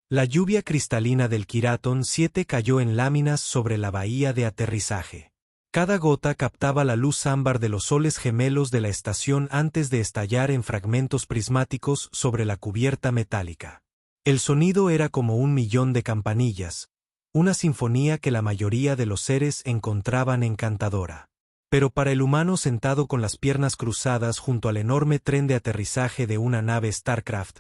La lluvia cristalina del Quiraton 7 cayó en láminas sobre la bahía de aterrizaje. Cada gota captaba la luz ámbar de los soles gemelos de la estación antes de estallar en fragmentos prismáticos sobre la cubierta metálica. El sonido era como un millón de campanillas, una sinfonía que la mayoría de los seres encontraban encantadora. Pero para el humano sentado con las piernas cruzadas junto al enorme tren de aterrizaje de una nave StarCraft,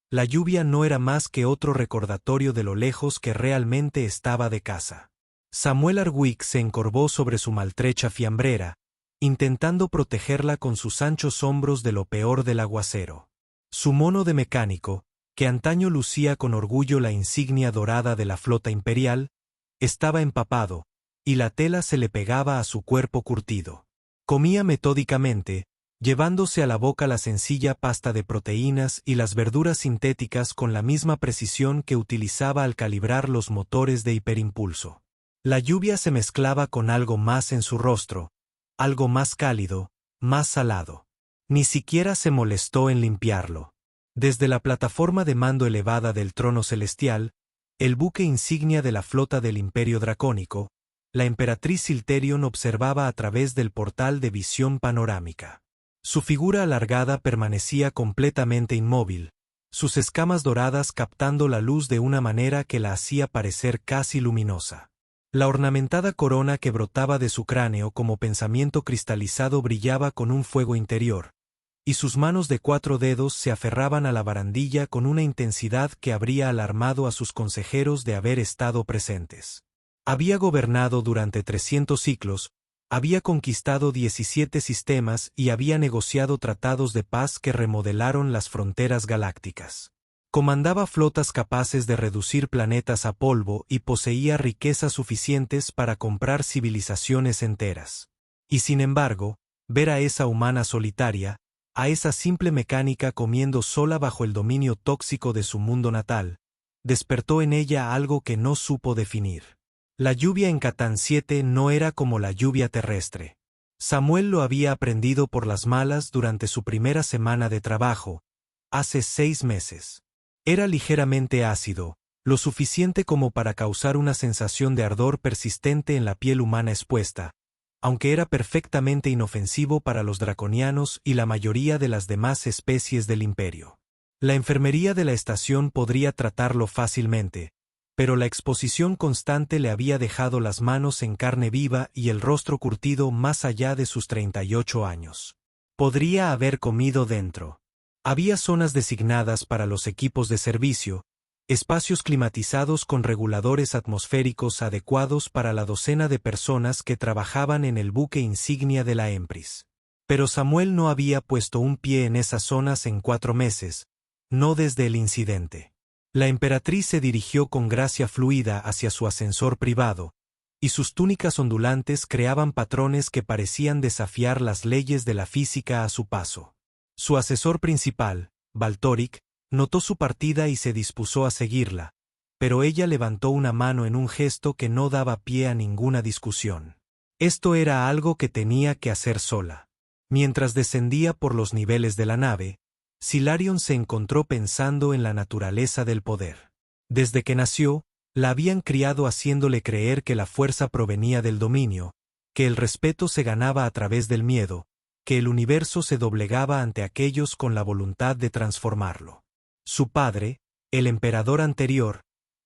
la lluvia no era más que otro recordatorio de lo lejos que realmente estaba de casa. Samuel Arwick se encorvó sobre su maltrecha fiambrera, intentando protegerla con sus anchos hombros de lo peor del aguacero. Su mono de mecánico, que antaño lucía con orgullo la insignia dorada de la flota imperial, estaba empapado, y la tela se le pegaba a su cuerpo curtido. Comía metódicamente, llevándose a la boca la sencilla pasta de proteínas y las verduras sintéticas con la misma precisión que utilizaba al calibrar los motores de hiperimpulso. La lluvia se mezclaba con algo más en su rostro, algo más cálido, más salado. Ni siquiera se molestó en limpiarlo. Desde la plataforma de mando elevada del trono celestial, el buque insignia de la flota del Imperio Dracónico, la emperatriz Silterion observaba a través del portal de visión panorámica. Su figura alargada permanecía completamente inmóvil, sus escamas doradas captando la luz de una manera que la hacía parecer casi luminosa. La ornamentada corona que brotaba de su cráneo como pensamiento cristalizado brillaba con un fuego interior, y sus manos de 4 dedos se aferraban a la barandilla con una intensidad que habría alarmado a sus consejeros de haber estado presentes. Había gobernado durante 300 ciclos, había conquistado 17 sistemas y había negociado tratados de paz que remodelaron las fronteras galácticas. Comandaba flotas capaces de reducir planetas a polvo y poseía riquezas suficientes para comprar civilizaciones enteras. Y sin embargo, ver a esa humana solitaria, a esa simple mecánica comiendo sola bajo el dominio tóxico de su mundo natal, despertó en ella algo que no supo definir. La lluvia en Catán 7 no era como la lluvia terrestre. Samuel lo había aprendido por las malas durante su primera semana de trabajo, hace 6 meses. Era ligeramente ácido, lo suficiente como para causar una sensación de ardor persistente en la piel humana expuesta, aunque era perfectamente inofensivo para los draconianos y la mayoría de las demás especies del imperio. La enfermería de la estación podría tratarlo fácilmente, pero la exposición constante le había dejado las manos en carne viva y el rostro curtido más allá de sus 38 años. Podría haber comido dentro. Había zonas designadas para los equipos de servicio, espacios climatizados con reguladores atmosféricos adecuados para la docena de personas que trabajaban en el buque insignia de la Empris. Pero Samuel no había puesto un pie en esas zonas en 4 meses, no desde el incidente. La emperatriz se dirigió con gracia fluida hacia su ascensor privado, y sus túnicas ondulantes creaban patrones que parecían desafiar las leyes de la física a su paso. Su asesor principal, Valtoric, notó su partida y se dispuso a seguirla, pero ella levantó una mano en un gesto que no daba pie a ninguna discusión. Esto era algo que tenía que hacer sola. Mientras descendía por los niveles de la nave, Silarion se encontró pensando en la naturaleza del poder. Desde que nació, la habían criado haciéndole creer que la fuerza provenía del dominio, que el respeto se ganaba a través del miedo, que el universo se doblegaba ante aquellos con la voluntad de transformarlo. Su padre, el emperador anterior,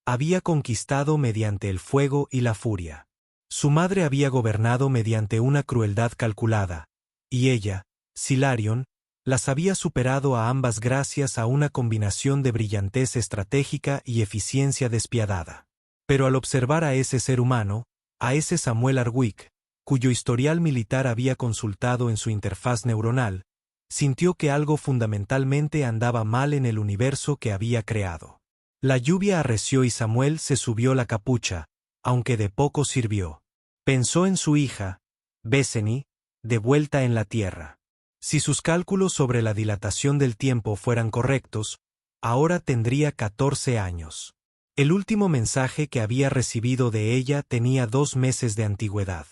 había conquistado mediante el fuego y la furia. Su madre había gobernado mediante una crueldad calculada, y ella, Silarion, las había superado a ambas gracias a una combinación de brillantez estratégica y eficiencia despiadada. Pero al observar a ese ser humano, a ese Samuel Arwick, cuyo historial militar había consultado en su interfaz neuronal, sintió que algo fundamentalmente andaba mal en el universo que había creado. La lluvia arreció y Samuel se subió la capucha, aunque de poco sirvió. Pensó en su hija, Bethany, de vuelta en la Tierra. Si sus cálculos sobre la dilatación del tiempo fueran correctos, ahora tendría 14 años. El último mensaje que había recibido de ella tenía 2 meses de antigüedad.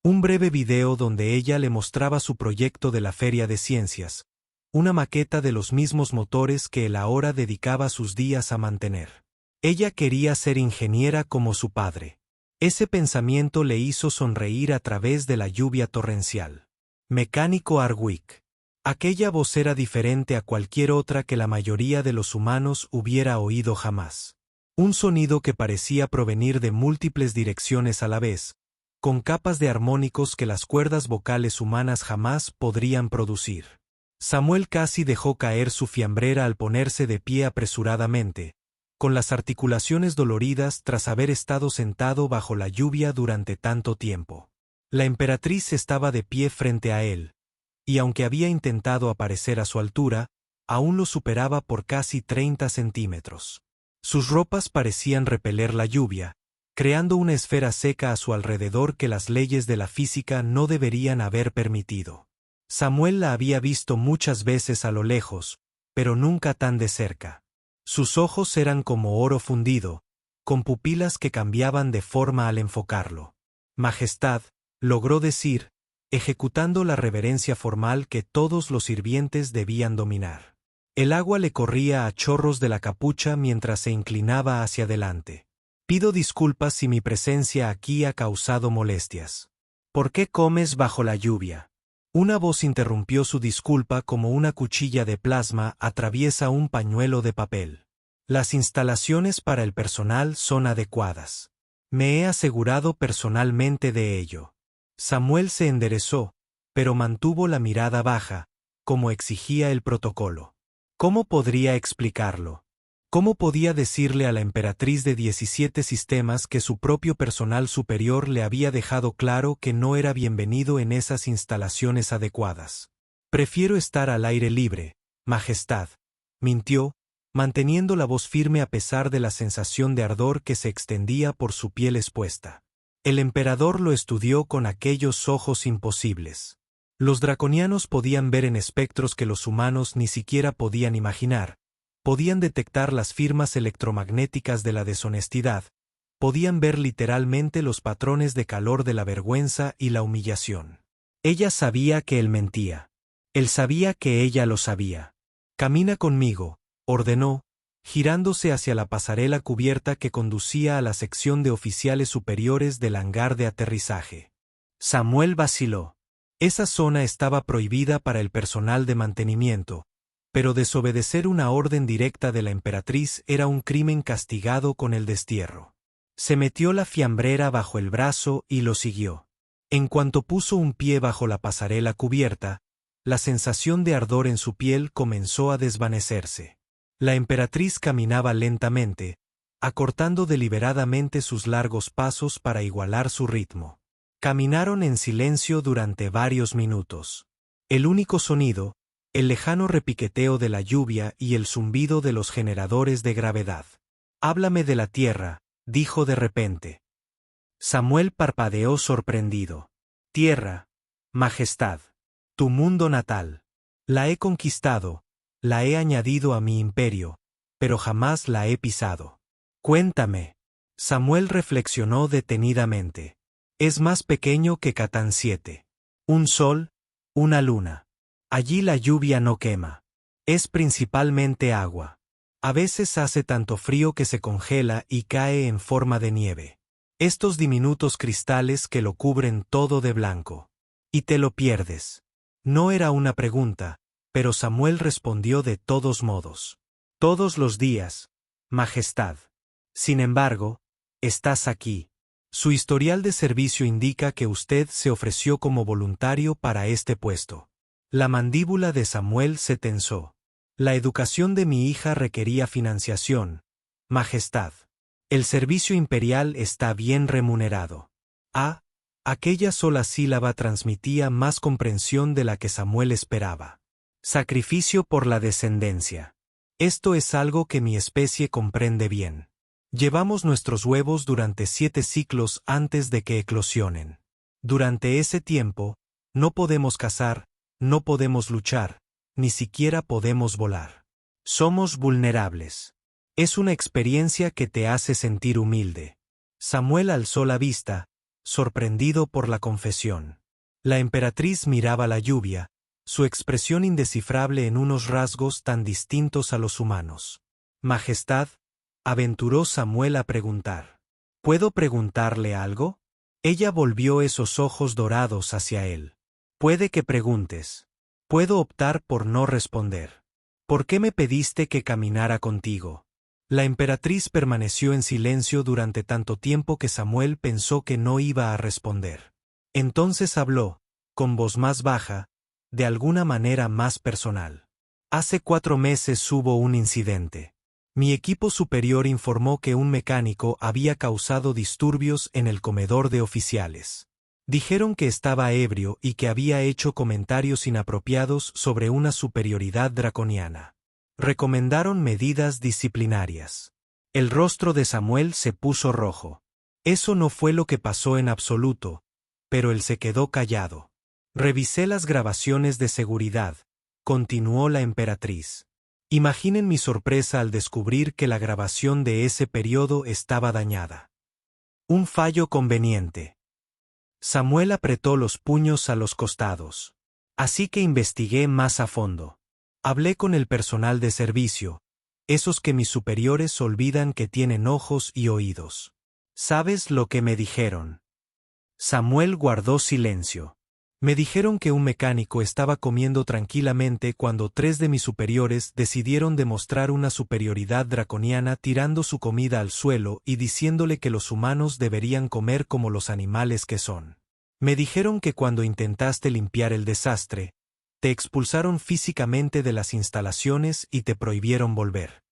Un breve video donde ella le mostraba su proyecto de la Feria de Ciencias, una maqueta de los mismos motores que él ahora dedicaba sus días a mantener. Ella quería ser ingeniera como su padre. Ese pensamiento le hizo sonreír a través de la lluvia torrencial. Mecánico Hardwick. Aquella voz era diferente a cualquier otra que la mayoría de los humanos hubiera oído jamás. Un sonido que parecía provenir de múltiples direcciones a la vez, con capas de armónicos que las cuerdas vocales humanas jamás podrían producir. Samuel casi dejó caer su fiambrera al ponerse de pie apresuradamente, con las articulaciones doloridas tras haber estado sentado bajo la lluvia durante tanto tiempo. La emperatriz estaba de pie frente a él, y aunque había intentado aparecer a su altura, aún lo superaba por casi 30 centímetros. Sus ropas parecían repeler la lluvia, creando una esfera seca a su alrededor que las leyes de la física no deberían haber permitido. Samuel la había visto muchas veces a lo lejos, pero nunca tan de cerca. Sus ojos eran como oro fundido, con pupilas que cambiaban de forma al enfocarlo. Majestad, logró decir, ejecutando la reverencia formal que todos los sirvientes debían dominar. El agua le corría a chorros de la capucha mientras se inclinaba hacia adelante. Pido disculpas si mi presencia aquí ha causado molestias. ¿Por qué comes bajo la lluvia? Una voz interrumpió su disculpa como una cuchilla de plasma atraviesa un pañuelo de papel. Las instalaciones para el personal son adecuadas. Me he asegurado personalmente de ello. Samuel se enderezó, pero mantuvo la mirada baja, como exigía el protocolo. ¿Cómo podría explicarlo? ¿Cómo podía decirle a la emperatriz de 17 sistemas que su propio personal superior le había dejado claro que no era bienvenido en esas instalaciones adecuadas? Prefiero estar al aire libre, Majestad, mintió, manteniendo la voz firme a pesar de la sensación de ardor que se extendía por su piel expuesta. El emperador lo estudió con aquellos ojos imposibles. Los draconianos podían ver en espectros que los humanos ni siquiera podían imaginar. Podían detectar las firmas electromagnéticas de la deshonestidad, podían ver literalmente los patrones de calor de la vergüenza y la humillación. Ella sabía que él mentía. Él sabía que ella lo sabía. Camina conmigo, ordenó, girándose hacia la pasarela cubierta que conducía a la sección de oficiales superiores del hangar de aterrizaje. Samuel vaciló. Esa zona estaba prohibida para el personal de mantenimiento, pero desobedecer una orden directa de la emperatriz era un crimen castigado con el destierro. Se metió la fiambrera bajo el brazo y lo siguió. En cuanto puso un pie bajo la pasarela cubierta, la sensación de ardor en su piel comenzó a desvanecerse. La emperatriz caminaba lentamente, acortando deliberadamente sus largos pasos para igualar su ritmo. Caminaron en silencio durante varios minutos. El único sonido, el lejano repiqueteo de la lluvia y el zumbido de los generadores de gravedad. «Háblame de la tierra», dijo de repente. Samuel parpadeó sorprendido. «Tierra, Majestad. Tu mundo natal. La he conquistado, la he añadido a mi imperio, pero jamás la he pisado. Cuéntame». Samuel reflexionó detenidamente. «Es más pequeño que Catán 7. Un sol, una luna. Allí la lluvia no quema. Es principalmente agua. A veces hace tanto frío que se congela y cae en forma de nieve. Estos diminutos cristales que lo cubren todo de blanco. Y te lo pierdes». No era una pregunta, pero Samuel respondió de todos modos. «Todos los días, Majestad. Sin embargo, estás aquí. Su historial de servicio indica que usted se ofreció como voluntario para este puesto». La mandíbula de Samuel se tensó. «La educación de mi hija requería financiación, Majestad. El servicio imperial está bien remunerado». Aquella sola sílaba transmitía más comprensión de la que Samuel esperaba. «Sacrificio por la descendencia. Esto es algo que mi especie comprende bien. Llevamos nuestros huevos durante 7 ciclos antes de que eclosionen. Durante ese tiempo, no podemos cazar, no podemos luchar, ni siquiera podemos volar. Somos vulnerables. Es una experiencia que te hace sentir humilde». Samuel alzó la vista, sorprendido por la confesión. La emperatriz miraba la lluvia, su expresión indescifrable en unos rasgos tan distintos a los humanos. «Majestad, aventuró Samuel a preguntar. ¿Puedo preguntarle algo? Ella volvió esos ojos dorados hacia él. Puede que preguntes. Puedo optar por no responder. ¿Por qué me pediste que caminara contigo? La emperatriz permaneció en silencio durante tanto tiempo que Samuel pensó que no iba a responder. Entonces habló, con voz más baja, de alguna manera más personal. Hace 4 meses hubo un incidente. Mi equipo superior informó que un mecánico había causado disturbios en el comedor de oficiales. Dijeron que estaba ebrio y que había hecho comentarios inapropiados sobre una superioridad draconiana. Recomendaron medidas disciplinarias. El rostro de Samuel se puso rojo. Eso no fue lo que pasó en absoluto, pero él se quedó callado. Revisé las grabaciones de seguridad, continuó la emperatriz. Imaginen mi sorpresa al descubrir que la grabación de ese periodo estaba dañada. Un fallo conveniente. Samuel apretó los puños a los costados. Así que investigué más a fondo. Hablé con el personal de servicio, esos que mis superiores olvidan que tienen ojos y oídos. ¿Sabes lo que me dijeron? Samuel guardó silencio. Me dijeron que un mecánico estaba comiendo tranquilamente cuando 3 de mis superiores decidieron demostrar una superioridad draconiana tirando su comida al suelo y diciéndole que los humanos deberían comer como los animales que son. Me dijeron que cuando intentaste limpiar el desastre, te expulsaron físicamente de las instalaciones y te prohibieron volver.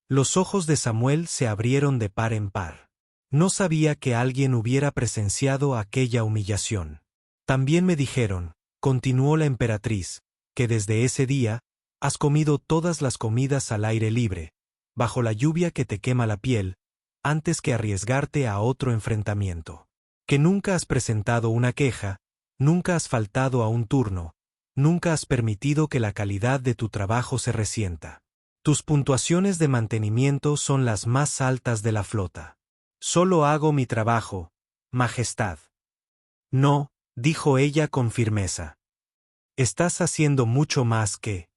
Los ojos de Samuel se abrieron de par en par. No sabía que alguien hubiera presenciado aquella humillación. También me dijeron, continuó la emperatriz, que desde ese día, has comido todas las comidas al aire libre, bajo la lluvia que te quema la piel, antes que arriesgarte a otro enfrentamiento. Que nunca has presentado una queja, nunca has faltado a un turno, nunca has permitido que la calidad de tu trabajo se resienta. Tus puntuaciones de mantenimiento son las más altas de la flota. Solo hago mi trabajo, Majestad. No, dijo ella con firmeza. Estás haciendo mucho más que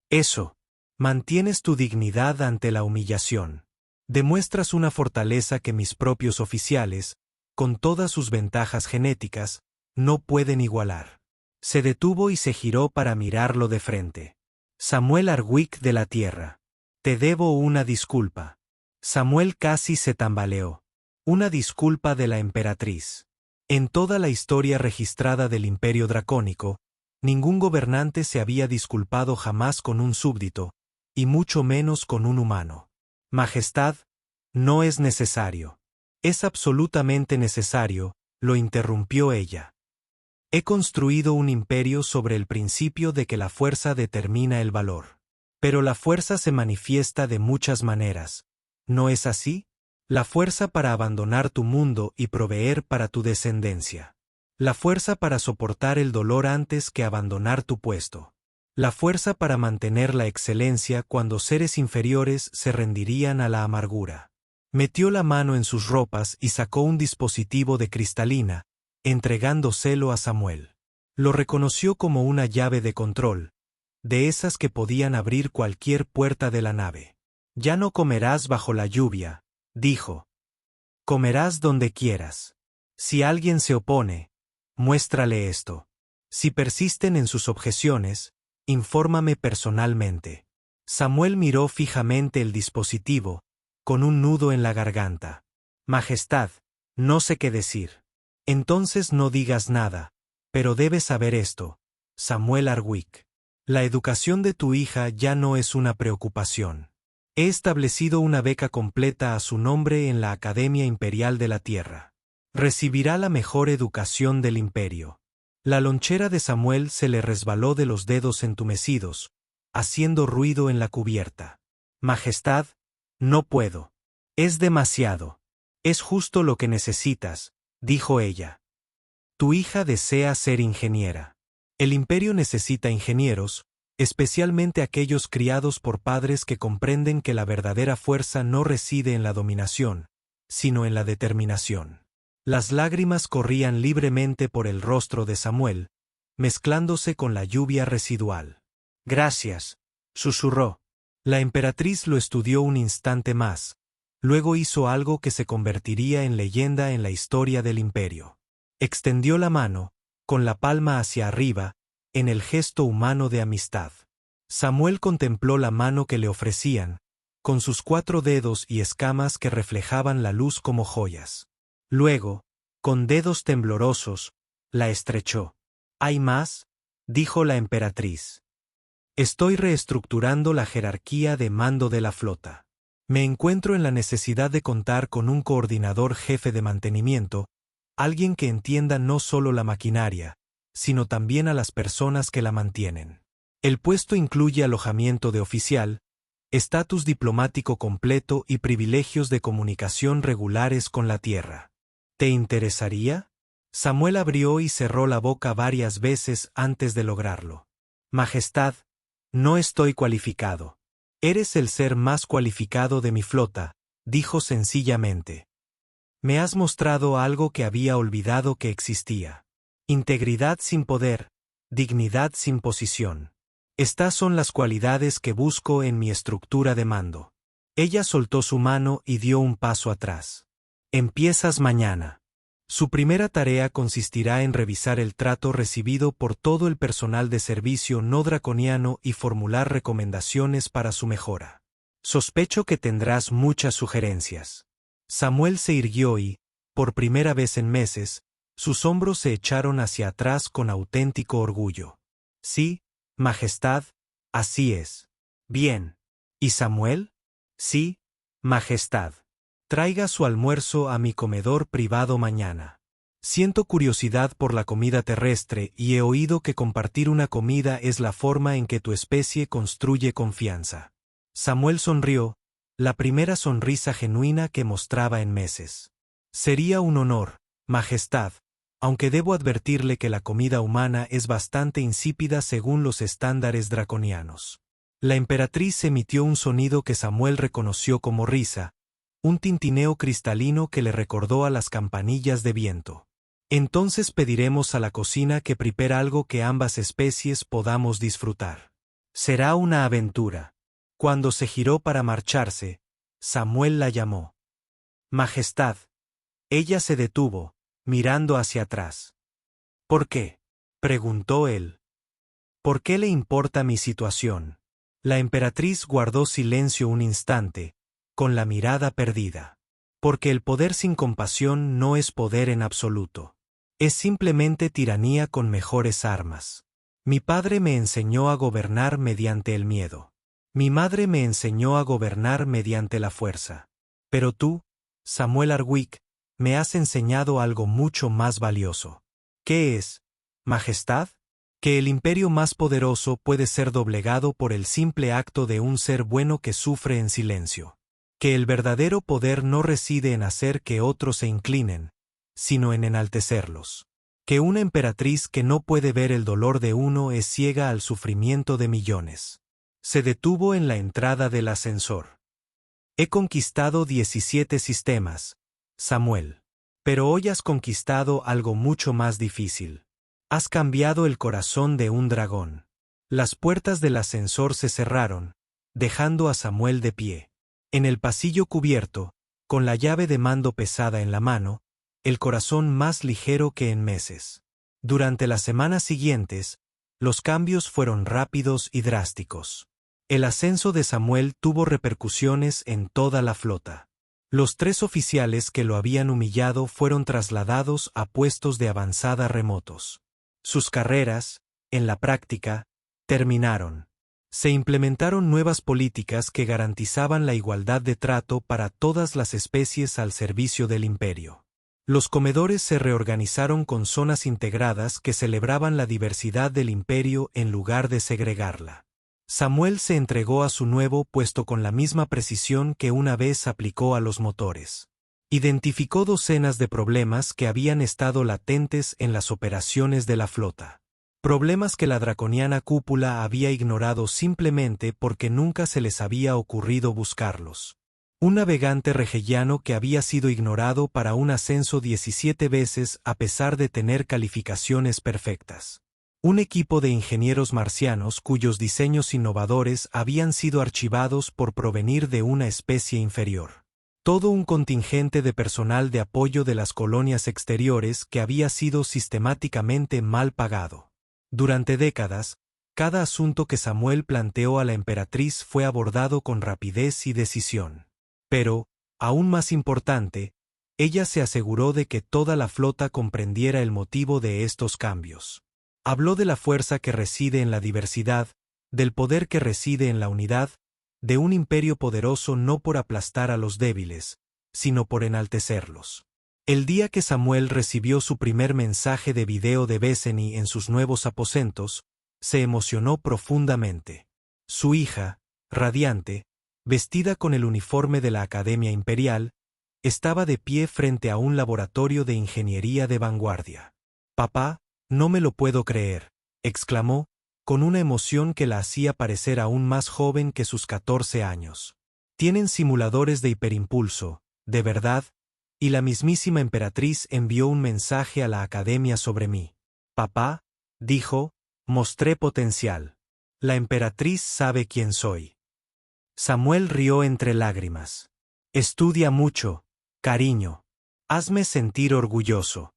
eso. Mantienes tu dignidad ante la humillación. Demuestras una fortaleza que mis propios oficiales, con todas sus ventajas genéticas, no pueden igualar. Se detuvo y se giró para mirarlo de frente. Samuel Arwick de la Tierra. Te debo una disculpa. Samuel casi se tambaleó. Una disculpa de la emperatriz. En toda la historia registrada del Imperio Dracónico, ningún gobernante se había disculpado jamás con un súbdito, y mucho menos con un humano. Majestad, no es necesario. Es absolutamente necesario, lo interrumpió ella. He construido un imperio sobre el principio de que la fuerza determina el valor. Pero la fuerza se manifiesta de muchas maneras. ¿No es así? La fuerza para abandonar tu mundo y proveer para tu descendencia. La fuerza para soportar el dolor antes que abandonar tu puesto. La fuerza para mantener la excelencia cuando seres inferiores se rendirían a la amargura. Metió la mano en sus ropas y sacó un dispositivo de cristalina, entregándoselo a Samuel. Lo reconoció como una llave de control, de esas que podían abrir cualquier puerta de la nave. Ya no comerás bajo la lluvia, dijo. Comerás donde quieras. Si alguien se opone, muéstrale esto. Si persisten en sus objeciones, infórmame personalmente. Samuel miró fijamente el dispositivo, con un nudo en la garganta. Majestad, no sé qué decir. Entonces no digas nada, pero debes saber esto, Samuel Arwick. La educación de tu hija ya no es una preocupación. He establecido una beca completa a su nombre en la Academia Imperial de la Tierra. Recibirá la mejor educación del imperio. La lonchera de Samuel se le resbaló de los dedos entumecidos, haciendo ruido en la cubierta. Majestad, no puedo. Es demasiado. Es justo lo que necesitas, dijo ella. Tu hija desea ser ingeniera. El imperio necesita ingenieros, especialmente aquellos criados por padres que comprenden que la verdadera fuerza no reside en la dominación, sino en la determinación. Las lágrimas corrían libremente por el rostro de Samuel, mezclándose con la lluvia residual. Gracias, susurró. La emperatriz lo estudió un instante más, Luego hizo algo que se convertiría en leyenda en la historia del imperio. Extendió la mano, con la palma hacia arriba, en el gesto humano de amistad. Samuel contempló la mano que le ofrecían, con sus 4 dedos y escamas que reflejaban la luz como joyas. Luego, con dedos temblorosos, la estrechó. ¿Hay más?, dijo la emperatriz. Estoy reestructurando la jerarquía de mando de la flota. Me encuentro en la necesidad de contar con un coordinador jefe de mantenimiento, alguien que entienda no solo la maquinaria, sino también a las personas que la mantienen. El puesto incluye alojamiento de oficial, estatus diplomático completo y privilegios de comunicación regulares con la tierra. ¿Te interesaría? Samuel abrió y cerró la boca varias veces antes de lograrlo. Majestad, no estoy cualificado. Eres el ser más cualificado de mi flota, dijo sencillamente. Me has mostrado algo que había olvidado que existía. Integridad sin poder, dignidad sin posición. Estas son las cualidades que busco en mi estructura de mando. Ella soltó su mano y dio un paso atrás. Empiezas mañana. Su primera tarea consistirá en revisar el trato recibido por todo el personal de servicio no draconiano y formular recomendaciones para su mejora. Sospecho que tendrás muchas sugerencias. Samuel se irguió y, por primera vez en meses, sus hombros se echaron hacia atrás con auténtico orgullo. Sí, Majestad, así es. Bien. ¿Y Samuel? Sí, Majestad. Traiga su almuerzo a mi comedor privado mañana. Siento curiosidad por la comida terrestre y he oído que compartir una comida es la forma en que tu especie construye confianza. Samuel sonrió, la primera sonrisa genuina que mostraba en meses. Sería un honor, Majestad, aunque debo advertirle que la comida humana es bastante insípida según los estándares draconianos. La emperatriz emitió un sonido que Samuel reconoció como risa, un tintineo cristalino que le recordó a las campanillas de viento. Entonces pediremos a la cocina que prepare algo que ambas especies podamos disfrutar. Será una aventura. Cuando se giró para marcharse, Samuel la llamó. Majestad. Ella se detuvo, mirando hacia atrás. ¿Por qué?, preguntó él. ¿Por qué le importa mi situación? La emperatriz guardó silencio un instante, con la mirada perdida. Porque el poder sin compasión no es poder en absoluto. Es simplemente tiranía con mejores armas. Mi padre me enseñó a gobernar mediante el miedo. Mi madre me enseñó a gobernar mediante la fuerza. Pero tú, Samuel Arwick, me has enseñado algo mucho más valioso. ¿Qué es, Majestad? Que el imperio más poderoso puede ser doblegado por el simple acto de un ser bueno que sufre en silencio. Que el verdadero poder no reside en hacer que otros se inclinen, sino en enaltecerlos. Que una emperatriz que no puede ver el dolor de uno es ciega al sufrimiento de millones. Se detuvo en la entrada del ascensor. He conquistado 17 sistemas, Samuel. Pero hoy has conquistado algo mucho más difícil. Has cambiado el corazón de un dragón. Las puertas del ascensor se cerraron, dejando a Samuel de pie. En el pasillo cubierto, con la llave de mando pesada en la mano, el corazón más ligero que en meses. Durante las semanas siguientes, los cambios fueron rápidos y drásticos. El ascenso de Samuel tuvo repercusiones en toda la flota. Los 3 oficiales que lo habían humillado fueron trasladados a puestos de avanzada remotos. Sus carreras, en la práctica, terminaron. Se implementaron nuevas políticas que garantizaban la igualdad de trato para todas las especies al servicio del imperio. Los comedores se reorganizaron con zonas integradas que celebraban la diversidad del imperio en lugar de segregarla. Samuel se entregó a su nuevo puesto con la misma precisión que una vez aplicó a los motores. Identificó docenas de problemas que habían estado latentes en las operaciones de la flota. Problemas que la draconiana cúpula había ignorado simplemente porque nunca se les había ocurrido buscarlos. Un navegante regellano que había sido ignorado para un ascenso 17 veces a pesar de tener calificaciones perfectas. Un equipo de ingenieros marcianos cuyos diseños innovadores habían sido archivados por provenir de una especie inferior. Todo un contingente de personal de apoyo de las colonias exteriores que había sido sistemáticamente mal pagado. Durante décadas, cada asunto que Samuel planteó a la emperatriz fue abordado con rapidez y decisión. Pero, aún más importante, ella se aseguró de que toda la flota comprendiera el motivo de estos cambios. Habló de la fuerza que reside en la diversidad, del poder que reside en la unidad, de un imperio poderoso no por aplastar a los débiles, sino por enaltecerlos. El día que Samuel recibió su primer mensaje de video de Bethany en sus nuevos aposentos, se emocionó profundamente. Su hija, radiante, vestida con el uniforme de la Academia Imperial, estaba de pie frente a un laboratorio de ingeniería de vanguardia. «Papá, no me lo puedo creer», exclamó, con una emoción que la hacía parecer aún más joven que sus 14 años. «Tienen simuladores de hiperimpulso, de verdad, y la mismísima emperatriz envió un mensaje a la Academia sobre mí». «Papá», dijo, «mostré potencial. La emperatriz sabe quién soy». Samuel rió entre lágrimas. «Estudia mucho, cariño. Hazme sentir orgulloso».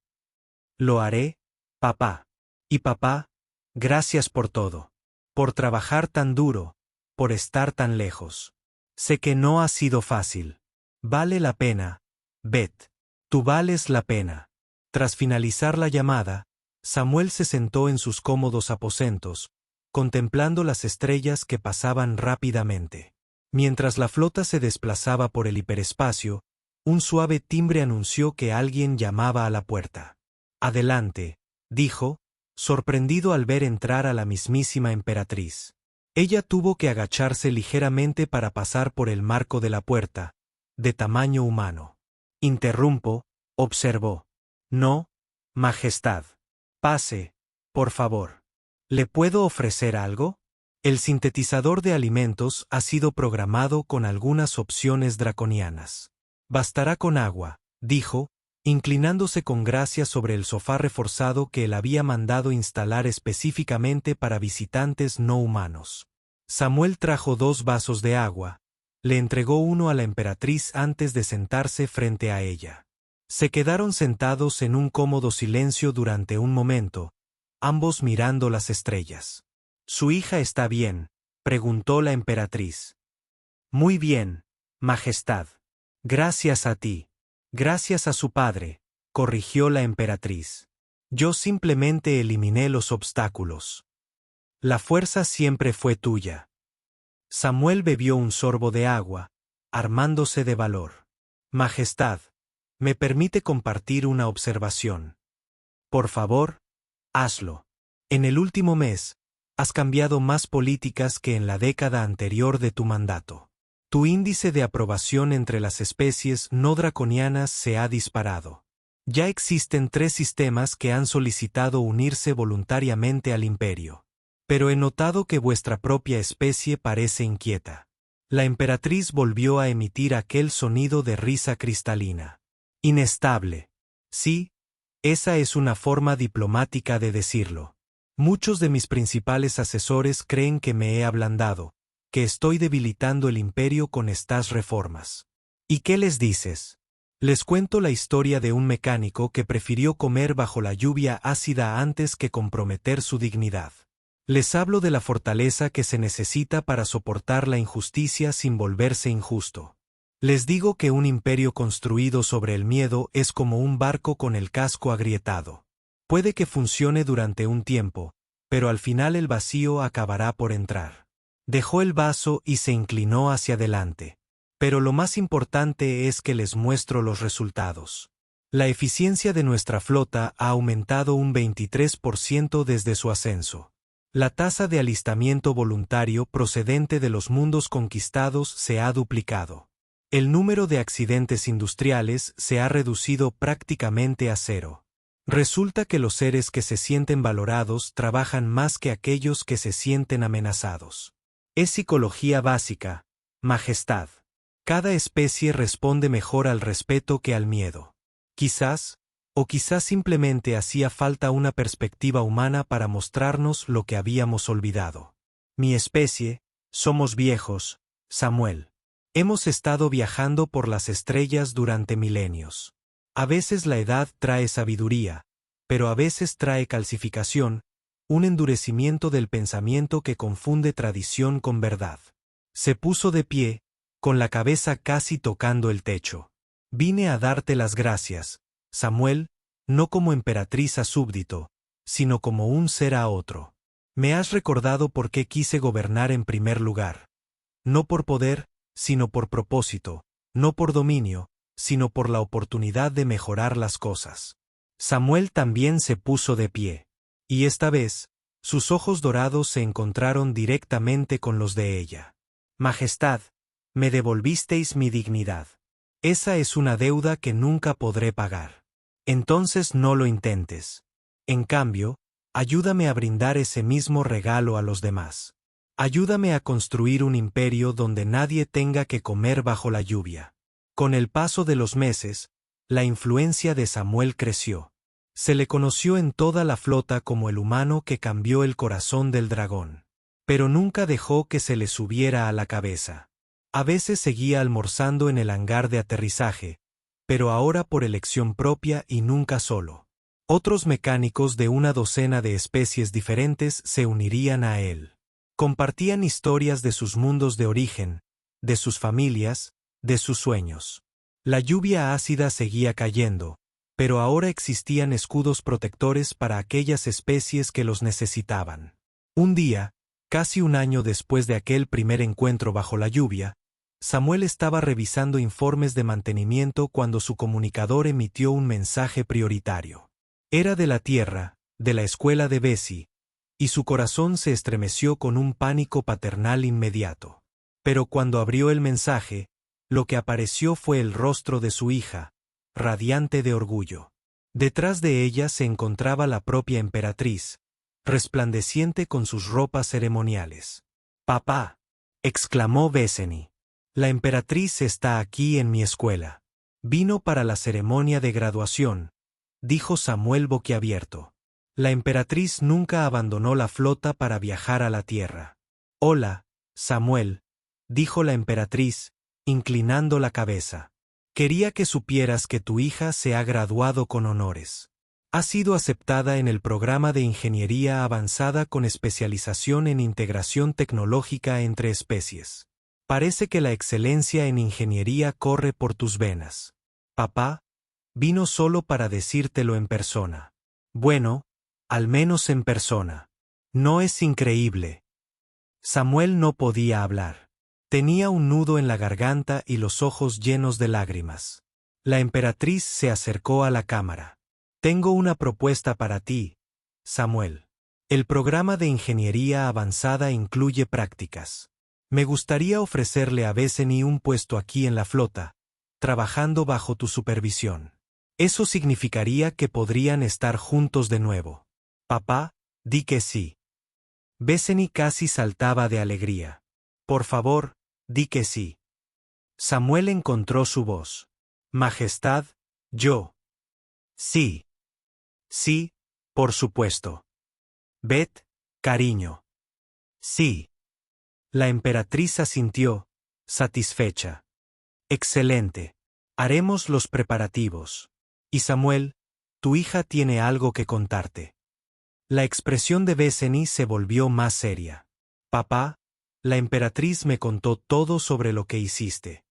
«Lo haré, papá. Y papá, gracias por todo. Por trabajar tan duro, por estar tan lejos. Sé que no ha sido fácil. Vale la pena, Beth. Tú vales la pena». Tras finalizar la llamada, Samuel se sentó en sus cómodos aposentos, contemplando las estrellas que pasaban rápidamente. Mientras la flota se desplazaba por el hiperespacio, un suave timbre anunció que alguien llamaba a la puerta. «Adelante», dijo, sorprendido al ver entrar a la mismísima emperatriz. Ella tuvo que agacharse ligeramente para pasar por el marco de la puerta, de tamaño humano. «Interrumpo», observó. «No, Majestad. Pase, por favor. ¿Le puedo ofrecer algo?» El sintetizador de alimentos ha sido programado con algunas opciones draconianas. «Bastará con agua», dijo, inclinándose con gracia sobre el sofá reforzado que él había mandado instalar específicamente para visitantes no humanos. Samuel trajo 2 vasos de agua, le entregó uno a la emperatriz antes de sentarse frente a ella. Se quedaron sentados en un cómodo silencio durante un momento, ambos mirando las estrellas. «¿Su hija está bien?», preguntó la emperatriz. «Muy bien, Majestad. Gracias a ti. Gracias a su padre», corrigió la emperatriz. «Yo simplemente eliminé los obstáculos. La fuerza siempre fue tuya». Samuel bebió un sorbo de agua, armándose de valor. «Majestad, ¿me permite compartir una observación?» «Por favor, hazlo. En el último mes, has cambiado más políticas que en la década anterior de tu mandato. Tu índice de aprobación entre las especies no draconianas se ha disparado. Ya existen 3 sistemas que han solicitado unirse voluntariamente al imperio. Pero he notado que vuestra propia especie parece inquieta». La emperatriz volvió a emitir aquel sonido de risa cristalina. «Inestable. Sí, esa es una forma diplomática de decirlo. Muchos de mis principales asesores creen que me he ablandado, que estoy debilitando el imperio con estas reformas. ¿Y qué les dices? Les cuento la historia de un mecánico que prefirió comer bajo la lluvia ácida antes que comprometer su dignidad. Les hablo de la fortaleza que se necesita para soportar la injusticia sin volverse injusto. Les digo que un imperio construido sobre el miedo es como un barco con el casco agrietado. Puede que funcione durante un tiempo, pero al final el vacío acabará por entrar». Dejó el vaso y se inclinó hacia adelante. «Pero lo más importante es que les muestro los resultados. La eficiencia de nuestra flota ha aumentado un 23% desde su ascenso. La tasa de alistamiento voluntario procedente de los mundos conquistados se ha duplicado. El número de accidentes industriales se ha reducido prácticamente a 0. Resulta que los seres que se sienten valorados trabajan más que aquellos que se sienten amenazados. Es psicología básica, Majestad. Cada especie responde mejor al respeto que al miedo. Quizás, o quizás simplemente hacía falta una perspectiva humana para mostrarnos lo que habíamos olvidado. Mi especie, somos viejos, Samuel. Hemos estado viajando por las estrellas durante milenios. A veces la edad trae sabiduría, pero a veces trae calcificación, un endurecimiento del pensamiento que confunde tradición con verdad. Se puso de pie, con la cabeza casi tocando el techo. Vine a darte las gracias, Samuel, no como emperatriz a súbdito, sino como un ser a otro. Me has recordado por qué quise gobernar en primer lugar. No por poder, sino por propósito, no por dominio, sino por la oportunidad de mejorar las cosas. Samuel también se puso de pie. Y esta vez, sus ojos dorados se encontraron directamente con los de ella. Majestad, me devolvisteis mi dignidad. Esa es una deuda que nunca podré pagar. Entonces no lo intentes. En cambio, ayúdame a brindar ese mismo regalo a los demás. Ayúdame a construir un imperio donde nadie tenga que comer bajo la lluvia. Con el paso de los meses, la influencia de Samuel creció. Se le conoció en toda la flota como el humano que cambió el corazón del dragón. Pero nunca dejó que se le subiera a la cabeza. A veces seguía almorzando en el hangar de aterrizaje, pero ahora por elección propia y nunca solo. Otros mecánicos de una docena de especies diferentes se unirían a él. Compartían historias de sus mundos de origen, de sus familias, de sus sueños. La lluvia ácida seguía cayendo, pero ahora existían escudos protectores para aquellas especies que los necesitaban. Un día, casi un año después de aquel primer encuentro bajo la lluvia, Samuel estaba revisando informes de mantenimiento cuando su comunicador emitió un mensaje prioritario. Era de la Tierra, de la escuela de Bessie, y su corazón se estremeció con un pánico paternal inmediato. Pero cuando abrió el mensaje, lo que apareció fue el rostro de su hija, radiante de orgullo. Detrás de ella se encontraba la propia emperatriz, resplandeciente con sus ropas ceremoniales. «Papá», exclamó Bethany. «La emperatriz está aquí en mi escuela. Vino para la ceremonia de graduación», dijo Samuel boquiabierto. La emperatriz nunca abandonó la flota para viajar a la Tierra. «Hola, Samuel», dijo la emperatriz, inclinando la cabeza. «Quería que supieras que tu hija se ha graduado con honores. Ha sido aceptada en el programa de Ingeniería Avanzada con especialización en integración tecnológica entre especies. Parece que la excelencia en ingeniería corre por tus venas. Papá, vino solo para decírtelo en persona». «Bueno, al menos en persona. ¿No es increíble?» Samuel no podía hablar. Tenía un nudo en la garganta y los ojos llenos de lágrimas. La emperatriz se acercó a la cámara. «Tengo una propuesta para ti, Samuel. El programa de ingeniería avanzada incluye prácticas. Me gustaría ofrecerle a Bethany un puesto aquí en la flota, trabajando bajo tu supervisión. Eso significaría que podrían estar juntos de nuevo. Papá, di que sí». Bethany casi saltaba de alegría. «Por favor, di que sí». Samuel encontró su voz. «Majestad, yo». «Sí. Sí, por supuesto». «Beth, cariño». «Sí». La emperatriz asintió, satisfecha. «Excelente. Haremos los preparativos. Y Samuel, tu hija tiene algo que contarte». La expresión de Bethany se volvió más seria. «Papá, la emperatriz me contó todo sobre lo que hiciste.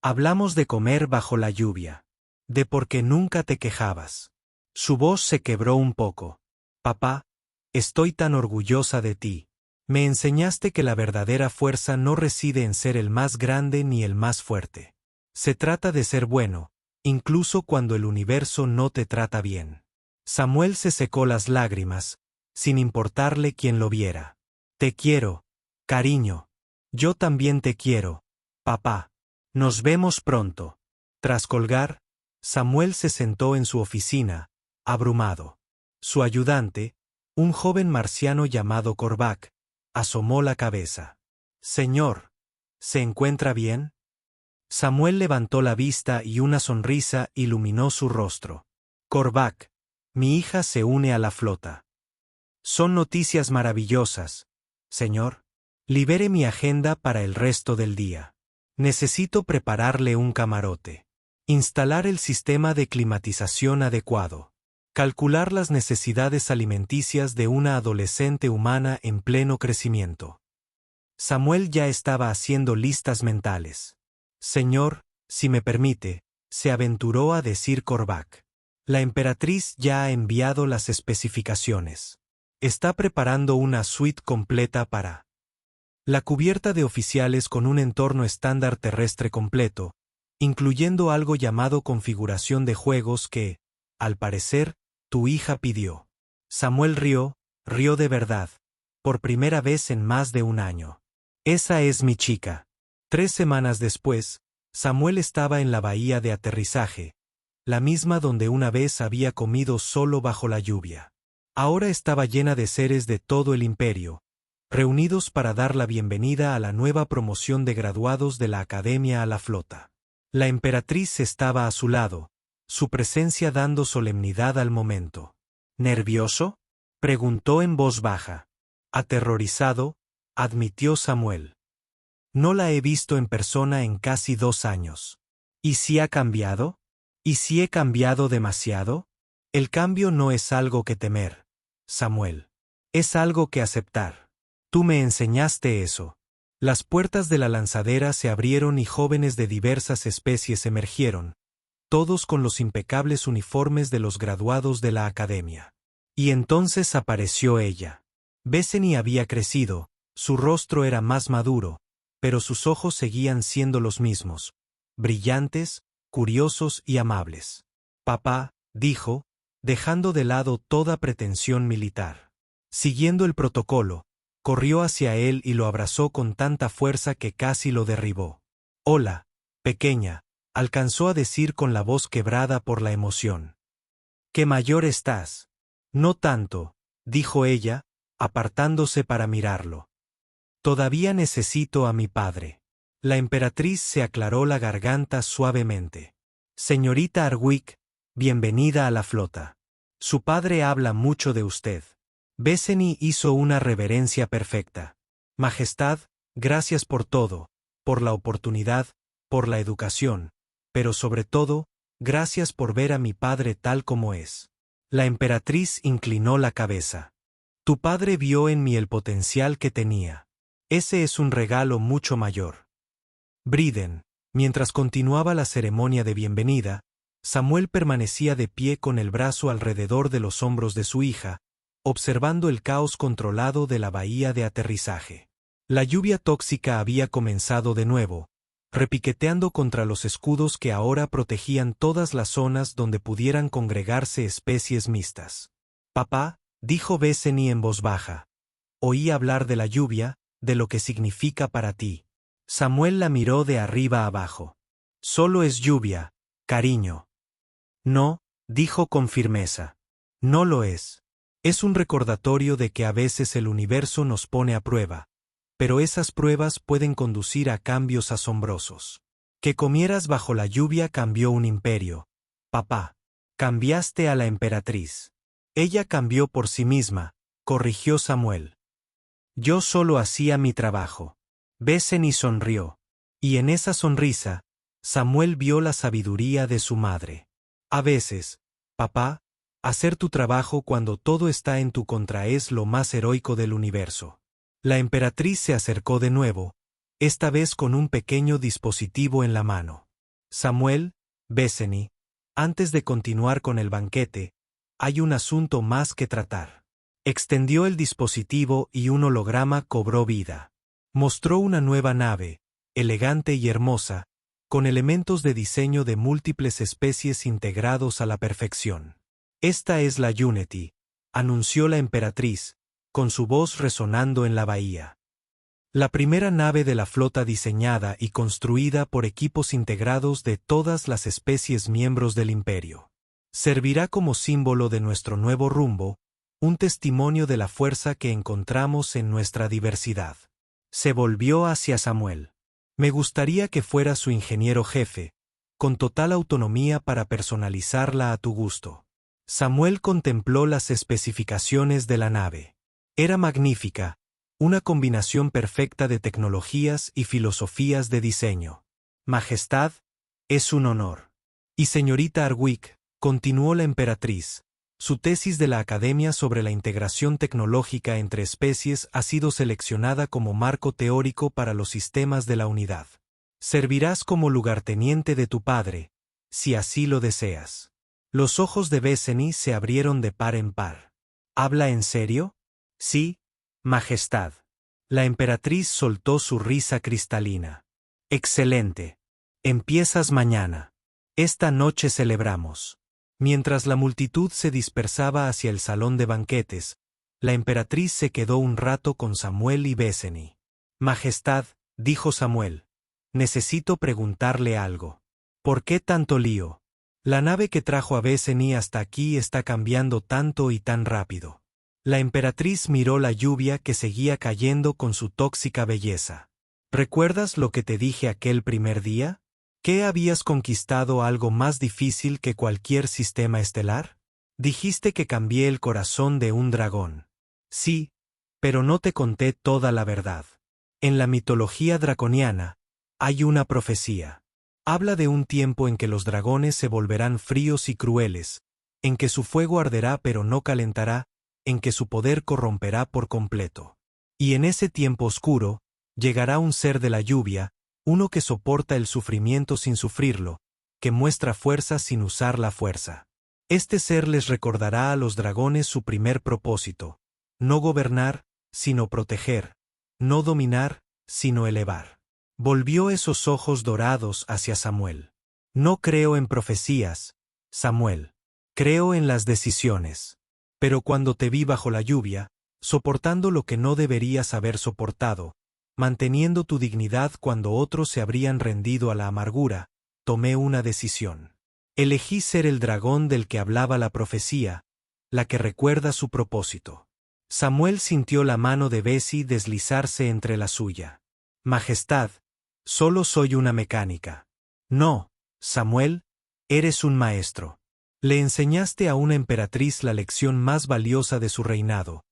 Hablamos de comer bajo la lluvia. De por qué nunca te quejabas». Su voz se quebró un poco. «Papá, estoy tan orgullosa de ti. Me enseñaste que la verdadera fuerza no reside en ser el más grande ni el más fuerte. Se trata de ser bueno, incluso cuando el universo no te trata bien». Samuel se secó las lágrimas, sin importarle quién lo viera. «Te quiero, cariño. Yo también te quiero, papá. Nos vemos pronto». Tras colgar, Samuel se sentó en su oficina, abrumado. Su ayudante, un joven marciano llamado Korvac, asomó la cabeza. «Señor, ¿se encuentra bien?» Samuel levantó la vista y una sonrisa iluminó su rostro. «Korvac, mi hija se une a la flota». «Son noticias maravillosas, señor. Libere mi agenda para el resto del día». Necesito prepararle un camarote. Instalar el sistema de climatización adecuado. Calcular las necesidades alimenticias de una adolescente humana en pleno crecimiento. Samuel ya estaba haciendo listas mentales. Señor, si me permite, se aventuró a decir Korvac. La emperatriz ya ha enviado las especificaciones. Está preparando una suite completa para la cubierta de oficiales con un entorno estándar terrestre completo, incluyendo algo llamado configuración de juegos que, al parecer, tu hija pidió. Samuel rió de verdad, por primera vez en más de un año. Esa es mi chica. 3 semanas después, Samuel estaba en la bahía de aterrizaje, la misma donde una vez había comido solo bajo la lluvia. Ahora estaba llena de seres de todo el imperio, reunidos para dar la bienvenida a la nueva promoción de graduados de la Academia a la flota. La emperatriz estaba a su lado, su presencia dando solemnidad al momento. ¿Nervioso?, preguntó en voz baja. Aterrorizado, admitió Samuel. No la he visto en persona en casi 2 años. ¿Y si ha cambiado? ¿Y si he cambiado demasiado? El cambio no es algo que temer, Samuel. Es algo que aceptar. Tú me enseñaste eso. Las puertas de la lanzadera se abrieron y jóvenes de diversas especies emergieron, todos con los impecables uniformes de los graduados de la academia. Y entonces apareció ella. Bethany había crecido, su rostro era más maduro, pero sus ojos seguían siendo los mismos, brillantes, curiosos y amables. Papá, dijo, dejando de lado toda pretensión militar. Siguiendo el protocolo, corrió hacia él y lo abrazó con tanta fuerza que casi lo derribó. Hola, pequeña, alcanzó a decir con la voz quebrada por la emoción. ¿Qué mayor estás? No tanto, dijo ella, apartándose para mirarlo. Todavía necesito a mi padre. La emperatriz se aclaró la garganta suavemente. Señorita Arwick, bienvenida a la flota. Su padre habla mucho de usted. Bethany hizo una reverencia perfecta. Majestad, gracias por todo, por la oportunidad, por la educación, pero sobre todo, gracias por ver a mi padre tal como es. La emperatriz inclinó la cabeza. Tu padre vio en mí el potencial que tenía. Ese es un regalo mucho mayor. Briden, mientras continuaba la ceremonia de bienvenida, Samuel permanecía de pie con el brazo alrededor de los hombros de su hija, observando el caos controlado de la bahía de aterrizaje. La lluvia tóxica había comenzado de nuevo, repiqueteando contra los escudos que ahora protegían todas las zonas donde pudieran congregarse especies mixtas. Papá, dijo Bethany en voz baja. Oí hablar de la lluvia, de lo que significa para ti. Samuel la miró de arriba abajo. Solo es lluvia, cariño. No, dijo con firmeza. No lo es. Es un recordatorio de que a veces el universo nos pone a prueba, pero esas pruebas pueden conducir a cambios asombrosos. Que comieras bajo la lluvia cambió un imperio. Papá, cambiaste a la emperatriz. Ella cambió por sí misma, corrigió Samuel. Yo solo hacía mi trabajo. Bethany sonrió. Y en esa sonrisa, Samuel vio la sabiduría de su madre. A veces, papá, hacer tu trabajo cuando todo está en tu contra es lo más heroico del universo. La emperatriz se acercó de nuevo, esta vez con un pequeño dispositivo en la mano. Samuel, Bethany, antes de continuar con el banquete, hay un asunto más que tratar. Extendió el dispositivo y un holograma cobró vida. Mostró una nueva nave, elegante y hermosa, con elementos de diseño de múltiples especies integrados a la perfección. Esta es la Unity, anunció la emperatriz, con su voz resonando en la bahía. La primera nave de la flota diseñada y construida por equipos integrados de todas las especies miembros del imperio. Servirá como símbolo de nuestro nuevo rumbo, un testimonio de la fuerza que encontramos en nuestra diversidad. Se volvió hacia Samuel. Me gustaría que fuera su ingeniero jefe, con total autonomía para personalizarla a tu gusto. Samuel contempló las especificaciones de la nave. Era magnífica, una combinación perfecta de tecnologías y filosofías de diseño. Majestad, es un honor. Y señorita Arwick, continuó la emperatriz, su tesis de la Academia sobre la integración tecnológica entre especies ha sido seleccionada como marco teórico para los sistemas de la unidad. Servirás como lugarteniente de tu padre, si así lo deseas. Los ojos de Bethany se abrieron de par en par. ¿Habla en serio? Sí, Majestad. La emperatriz soltó su risa cristalina. Excelente. Empiezas mañana. Esta noche celebramos. Mientras la multitud se dispersaba hacia el salón de banquetes, la emperatriz se quedó un rato con Samuel y Bethany. Majestad, dijo Samuel, necesito preguntarle algo. ¿Por qué tanto lío? La nave que trajo a Bethany hasta aquí está cambiando tanto y tan rápido. La emperatriz miró la lluvia que seguía cayendo con su tóxica belleza. ¿Recuerdas lo que te dije aquel primer día? ¿Qué habías conquistado algo más difícil que cualquier sistema estelar? Dijiste que cambié el corazón de un dragón. Sí, pero no te conté toda la verdad. En la mitología draconiana, hay una profecía. Habla de un tiempo en que los dragones se volverán fríos y crueles, en que su fuego arderá pero no calentará, en que su poder corromperá por completo. Y en ese tiempo oscuro, llegará un ser de la lluvia, uno que soporta el sufrimiento sin sufrirlo, que muestra fuerza sin usar la fuerza. Este ser les recordará a los dragones su primer propósito: no gobernar, sino proteger, no dominar, sino elevar. Volvió esos ojos dorados hacia Samuel. No creo en profecías, Samuel. Creo en las decisiones. Pero cuando te vi bajo la lluvia, soportando lo que no deberías haber soportado, manteniendo tu dignidad cuando otros se habrían rendido a la amargura, tomé una decisión. Elegí ser el dragón del que hablaba la profecía, la que recuerda su propósito. Samuel sintió la mano de Bessie deslizarse entre la suya. Majestad, solo soy una mecánica. No, Samuel, eres un maestro. Le enseñaste a una emperatriz la lección más valiosa de su reinado,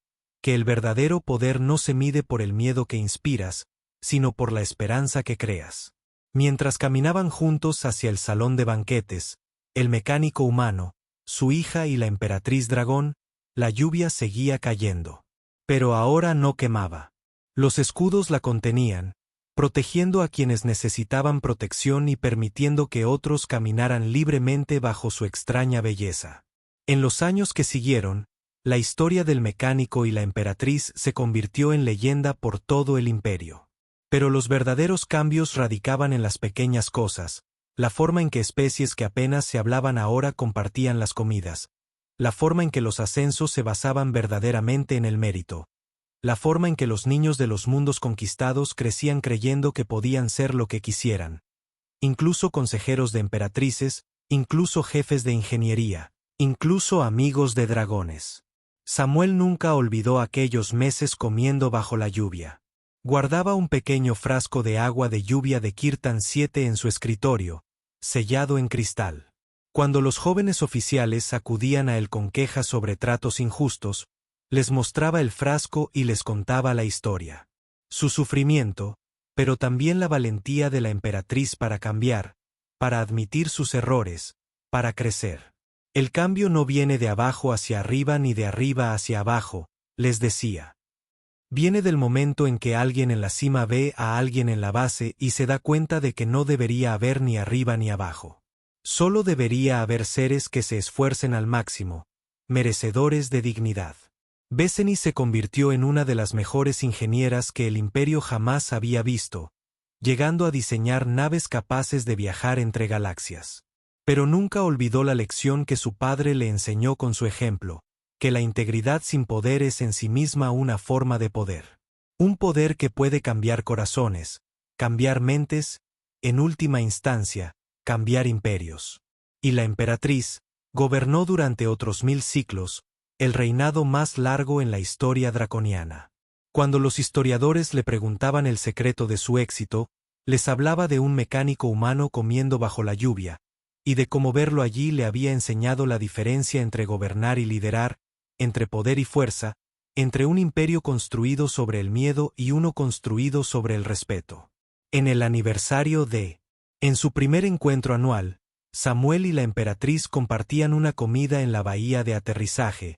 que el verdadero poder no se mide por el miedo que inspiras, sino por la esperanza que creas. Mientras caminaban juntos hacia el salón de banquetes, el mecánico humano, su hija y la emperatriz dragón, la lluvia seguía cayendo. Pero ahora no quemaba. Los escudos la contenían, protegiendo a quienes necesitaban protección y permitiendo que otros caminaran libremente bajo su extraña belleza. En los años que siguieron, la historia del mecánico y la emperatriz se convirtió en leyenda por todo el imperio. Pero los verdaderos cambios radicaban en las pequeñas cosas, la forma en que especies que apenas se hablaban ahora compartían las comidas, la forma en que los ascensos se basaban verdaderamente en el mérito, la forma en que los niños de los mundos conquistados crecían creyendo que podían ser lo que quisieran. Incluso consejeros de emperatrices, incluso jefes de ingeniería, incluso amigos de dragones. Samuel nunca olvidó aquellos meses comiendo bajo la lluvia. Guardaba un pequeño frasco de agua de lluvia de Kirtan 7 en su escritorio, sellado en cristal. Cuando los jóvenes oficiales acudían a él con quejas sobre tratos injustos, les mostraba el frasco y les contaba la historia. Su sufrimiento, pero también la valentía de la emperatriz para cambiar, para admitir sus errores, para crecer. El cambio no viene de abajo hacia arriba ni de arriba hacia abajo, les decía. Viene del momento en que alguien en la cima ve a alguien en la base y se da cuenta de que no debería haber ni arriba ni abajo. Solo debería haber seres que se esfuercen al máximo, merecedores de dignidad. Bethany se convirtió en una de las mejores ingenieras que el imperio jamás había visto, llegando a diseñar naves capaces de viajar entre galaxias. Pero nunca olvidó la lección que su padre le enseñó con su ejemplo, que la integridad sin poder es en sí misma una forma de poder. Un poder que puede cambiar corazones, cambiar mentes, en última instancia, cambiar imperios. Y la emperatriz gobernó durante otros 1000 siglos, el reinado más largo en la historia draconiana. Cuando los historiadores le preguntaban el secreto de su éxito, les hablaba de un mecánico humano comiendo bajo la lluvia, y de cómo verlo allí le había enseñado la diferencia entre gobernar y liderar, entre poder y fuerza, entre un imperio construido sobre el miedo y uno construido sobre el respeto. En el aniversario de En su primer encuentro anual, Samuel y la emperatriz compartían una comida en la bahía de aterrizaje,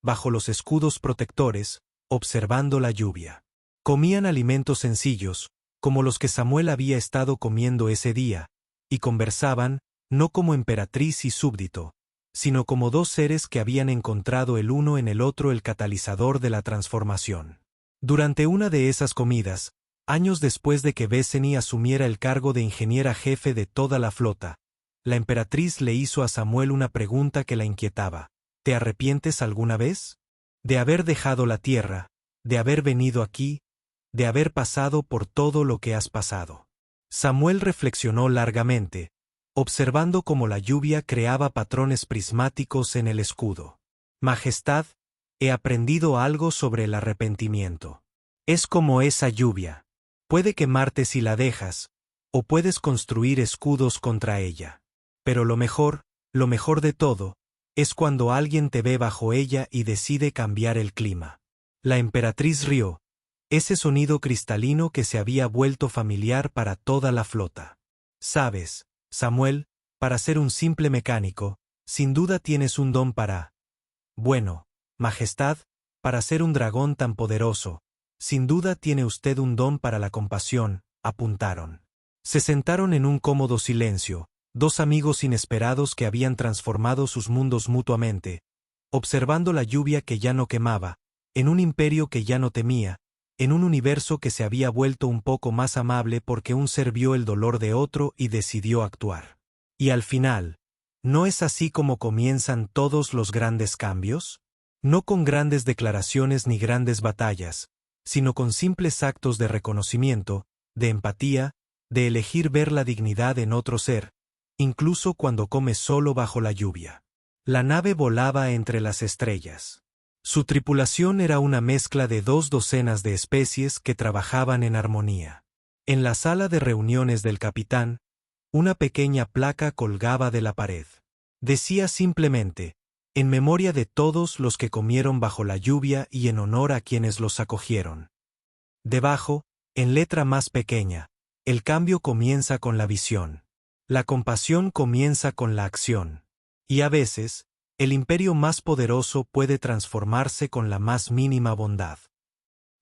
bajo los escudos protectores, observando la lluvia. Comían alimentos sencillos, como los que Samuel había estado comiendo ese día, y conversaban, no como emperatriz y súbdito, sino como dos seres que habían encontrado el uno en el otro el catalizador de la transformación. Durante una de esas comidas, años después de que Bethany asumiera el cargo de ingeniera jefe de toda la flota, la emperatriz le hizo a Samuel una pregunta que la inquietaba. ¿Te arrepientes alguna vez? De haber dejado la tierra, de haber venido aquí, de haber pasado por todo lo que has pasado. Samuel reflexionó largamente, observando cómo la lluvia creaba patrones prismáticos en el escudo. Majestad, he aprendido algo sobre el arrepentimiento. Es como esa lluvia. Puede quemarte si la dejas, o puedes construir escudos contra ella. Pero lo mejor de todo, es cuando alguien te ve bajo ella y decide cambiar el clima. La emperatriz rió, ese sonido cristalino que se había vuelto familiar para toda la flota. Sabes, Samuel, para ser un simple mecánico, sin duda tienes un don para... Bueno, Majestad, para ser un dragón tan poderoso, sin duda tiene usted un don para la compasión, apuntaron. Se sentaron en un cómodo silencio, dos amigos inesperados que habían transformado sus mundos mutuamente, observando la lluvia que ya no quemaba, en un imperio que ya no temía, en un universo que se había vuelto un poco más amable porque un ser vio el dolor de otro y decidió actuar. Y al final, ¿no es así como comienzan todos los grandes cambios? No con grandes declaraciones ni grandes batallas, sino con simples actos de reconocimiento, de empatía, de elegir ver la dignidad en otro ser, incluso cuando come solo bajo la lluvia. La nave volaba entre las estrellas. Su tripulación era una mezcla de 2 docenas de especies que trabajaban en armonía. En la sala de reuniones del capitán, una pequeña placa colgaba de la pared. Decía simplemente, en memoria de todos los que comieron bajo la lluvia y en honor a quienes los acogieron. Debajo, en letra más pequeña, el cambio comienza con la visión. La compasión comienza con la acción. Y a veces, el imperio más poderoso puede transformarse con la más mínima bondad.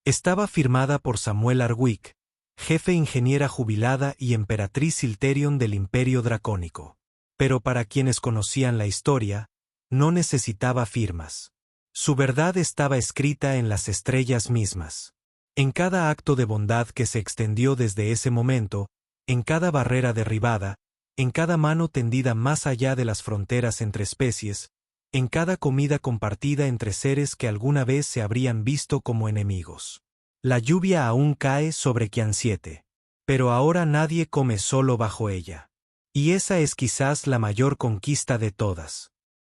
Estaba firmada por Samuel Arwick, jefe ingeniera jubilada y emperatriz Silterion del Imperio Dracónico. Pero para quienes conocían la historia, no necesitaba firmas. Su verdad estaba escrita en las estrellas mismas. En cada acto de bondad que se extendió desde ese momento, en cada barrera derribada, en cada mano tendida más allá de las fronteras entre especies, en cada comida compartida entre seres que alguna vez se habrían visto como enemigos. La lluvia aún cae sobre Qian 7. Pero ahora nadie come solo bajo ella. Y esa es quizás la mayor conquista de todas.